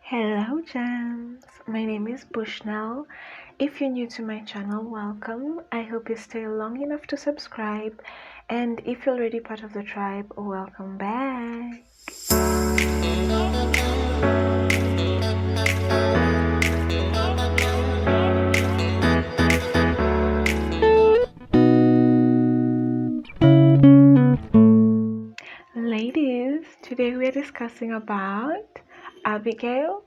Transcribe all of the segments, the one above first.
Hello gems, my name is Bushnell. If you're new to my channel, welcome. I hope you stay long enough to subscribe, and if you're already part of the tribe, welcome back. Ladies, today we are discussing about Abigail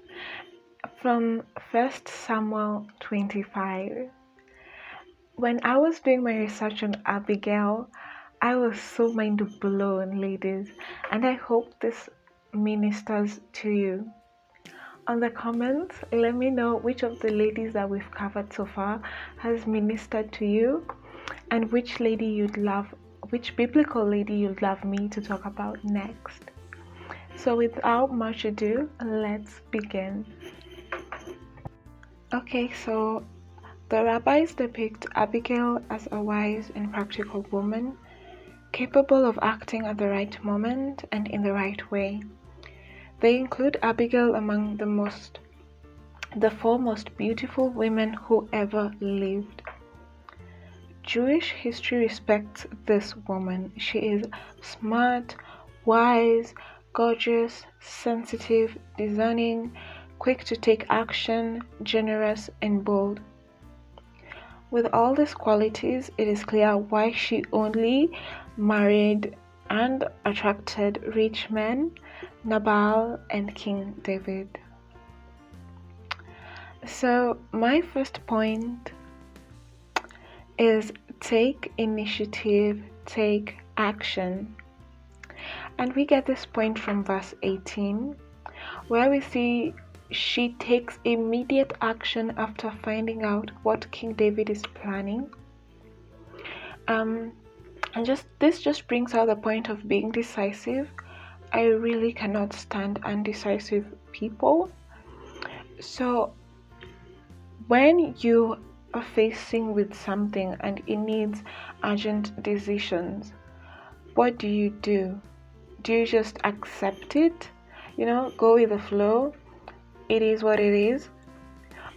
from 1 Samuel 25. When I was doing my research on Abigail, I was so mind blown, ladies, and I hope this ministers to you. On the comments, let me know which of the ladies that we've covered so far has ministered to you, and which biblical lady you'd love me to talk about next. So without much ado, let's begin. Okay, so the rabbis depict Abigail as a wise and practical woman, capable of acting at the right moment and in the right way. They include Abigail among the four most beautiful women who ever lived. Jewish history respects this woman. She is smart, wise, gorgeous, sensitive, discerning, quick to take action, generous, and bold. With all these qualities, it is clear why she only married and attracted rich men, Nabal and King David. So my first point is take initiative, take action. And we get this point from verse 18, where we see she takes immediate action after finding out what King David is planning. And this just brings out the point of being decisive. I really cannot stand undecisive people. So when you are facing with something and it needs urgent decisions, what do? Do you just accept it? Go with the flow? It is what it is?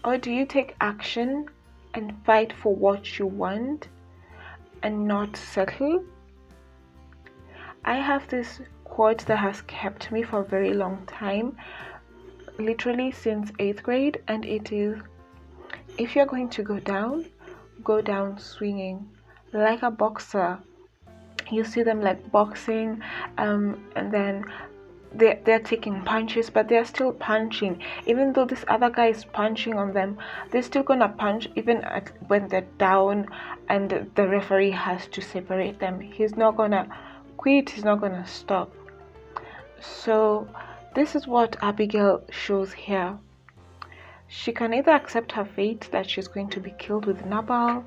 Or do you take action and fight for what you want and not settle? I have this quote that has kept me for a very long time, literally since 8th grade, and it is, if you're going to go down swinging. Like a boxer, you see them like boxing, and then they're taking punches, but they're still punching. Even though this other guy is punching on them, they're still gonna punch even when they're down, and the referee has to separate them. He's not gonna quit, he's not gonna stop. So this is what Abigail shows here. She can either accept her fate that she's going to be killed with Nabal,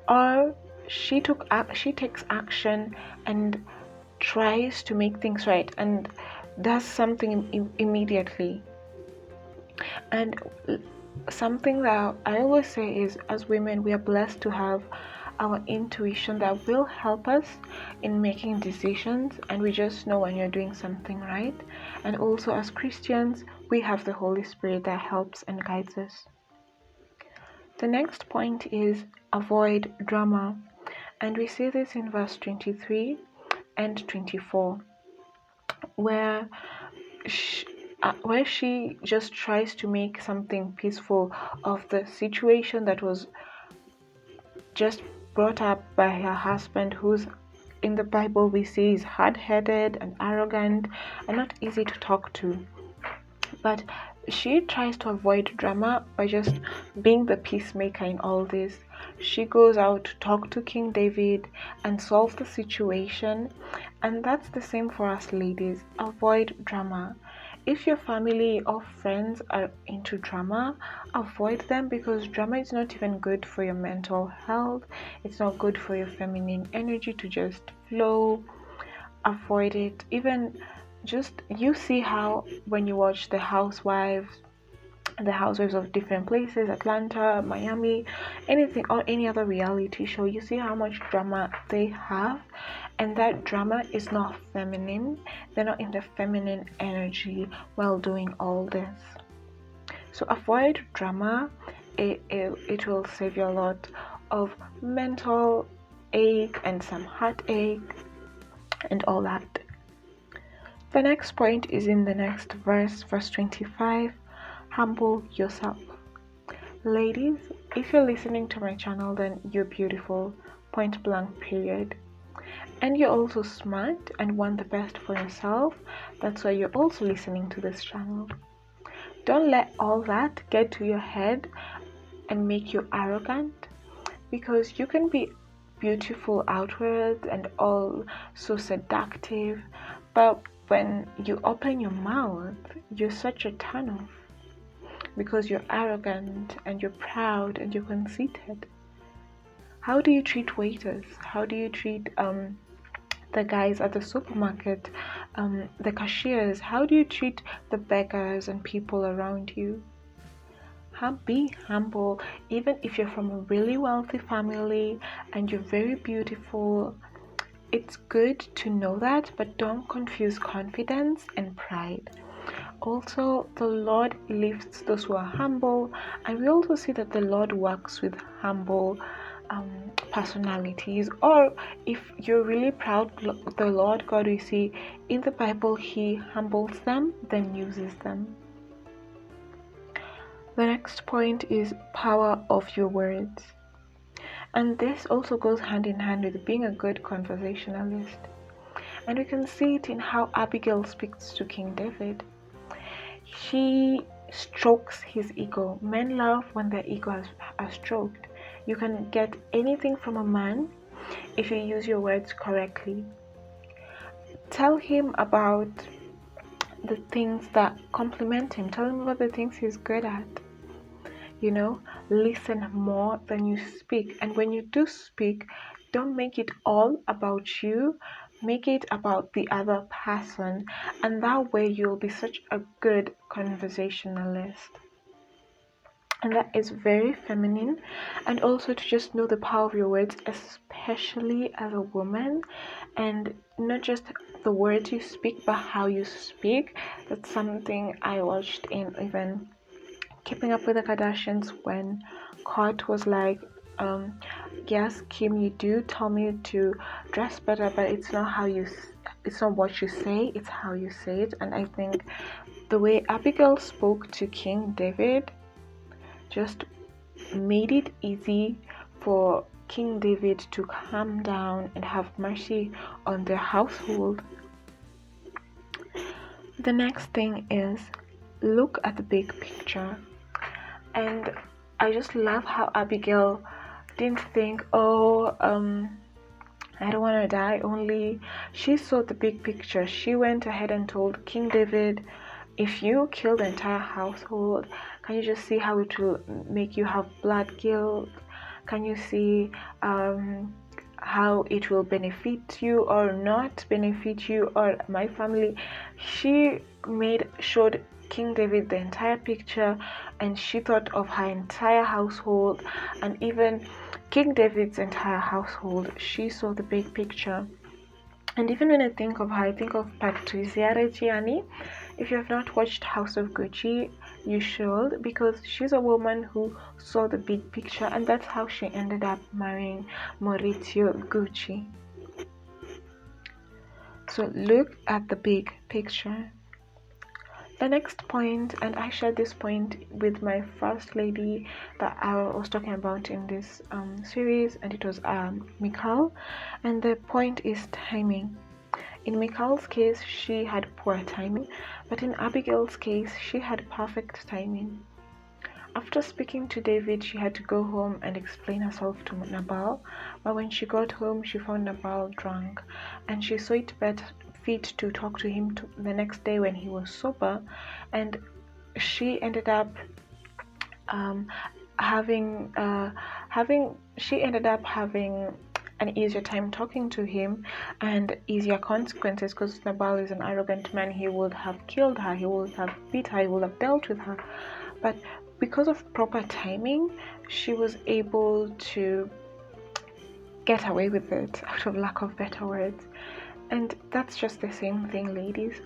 or she takes action and tries to make things right and does something immediately. And something that I always say is, as women, we are blessed to have our intuition that will help us in making decisions, and we just know when you're doing something right. And also as Christians, we have the Holy Spirit that helps and guides us. The next point is avoid drama, and we see this in verse 23 and 24, where she just tries to make something peaceful of the situation that was just brought up by her husband, who's in the Bible we see is hard-headed and arrogant and not easy to talk to. But she tries to avoid drama by just being the peacemaker in all this. She goes out to talk to King David and solve the situation. And that's the same for us ladies. Avoid drama. If your family or friends are into drama, avoid them, because drama is not even good for your mental health. It's not good for your feminine energy to just flow. Avoid it. Even just, you see how when you watch the housewives of different places, Atlanta, Miami, anything, or any other reality show, you see how much drama they have, and that drama is not feminine. They're not in the feminine energy while doing all this. So avoid drama. It will save you a lot of mental ache and some heartache and all that. The next point is in the next verse, verse 25. Humble yourself. Ladies, if you're listening to my channel, then you're beautiful, point blank, period. And you're also smart and want the best for yourself. That's why you're also listening to this channel. Don't let all that get to your head and make you arrogant, because you can be beautiful outwards and all so seductive, but when you open your mouth, you're such a turn off because you're arrogant and you're proud and you're conceited. How do you treat waiters? How do you treat the guys at the supermarket, the cashiers? How do you treat the beggars and people around you? Be humble. Even if you're from a really wealthy family and you're very beautiful, it's good to know that, but don't confuse confidence and pride. Also, the Lord lifts those who are humble, and we also see that the Lord works with humble personalities. Or if you're really proud, the Lord God, we see in the Bible, He humbles them, then uses them. The next point is power of your words. And this also goes hand in hand with being a good conversationalist. And we can see it in how Abigail speaks to King David. She strokes his ego. Men love when their ego are stroked. You can get anything from a man if you use your words correctly. Tell him about the things that compliment him. Tell him about the things he's good at. Listen more than you speak. And when you do speak, don't make it all about you. Make it about the other person. And that way you'll be such a good conversationalist. And that is very feminine. And also to just know the power of your words, especially as a woman. And not just the words you speak, but how you speak. That's something I watched in even Keeping Up with the Kardashians, when Kurt was like, yes, Kim, you do tell me to dress better, but it's not what you say, it's how you say it. And I think the way Abigail spoke to King David just made it easy for King David to calm down and have mercy on their household. The next thing is look at the big picture. And I just love how Abigail didn't think, I don't want to die. Only she saw the big picture. She went ahead and told King David, if you kill the entire household, can you just see how it will make you have blood guilt? Can you see how it will benefit you or not benefit you or my family? She showed King David the entire picture, and she thought of her entire household, and even King David's entire household. She saw the big picture. And even when I think of her, I think of Patrizia Reggiani. If you have not watched House of Gucci, you should, because she's a woman who saw the big picture, and that's how she ended up marrying Maurizio Gucci. So look at the big picture. The next point, and I shared this point with my first lady that I was talking about in this series, and it was Mikal, and the point is timing. In Mikal's case, she had poor timing, but in Abigail's case, she had perfect timing. After speaking to David, she had to go home and explain herself to Nabal, but when she got home, she found Nabal drunk, and she saw it fit to talk to him the next day when he was sober, and she ended up having an easier time talking to him and easier consequences, because Nabal is an arrogant man. He would have killed her, he would have beat her, he would have dealt with her, but because of proper timing, she was able to get away with it, out of lack of better words. And that's just the same thing, ladies.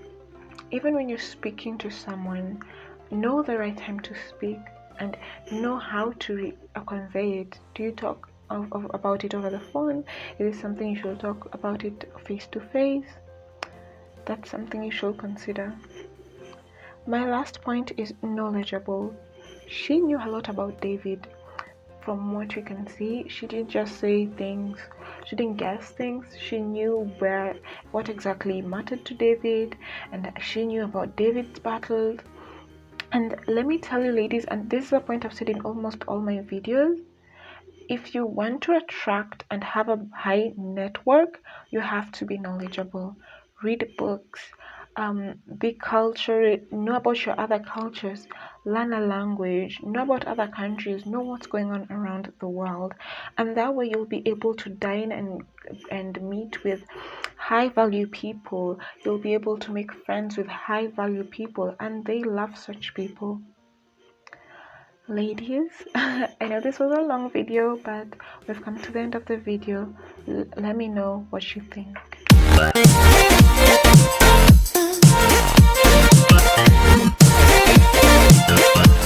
Even when you're speaking to someone, know the right time to speak and know how to convey it. Do you talk about it over the phone? Is it something you should talk about it face to face? That's something you should consider. My last point is knowledgeable. She knew a lot about David. From what we can see, she didn't just say things, she didn't guess things. She knew what exactly mattered to David, and she knew about David's battles. And let me tell you, ladies, and this is a point I've said in almost all my videos, if you want to attract and have a high network, you have to be knowledgeable. Read books, be cultured, know about your other cultures, learn a language, know about other countries, know what's going on around the world, and that way you'll be able to dine and meet with high value people. You'll be able to make friends with high value people, and they love such people. Ladies, I know this was a long video, but we've come to the end of the video. Let me know what you think.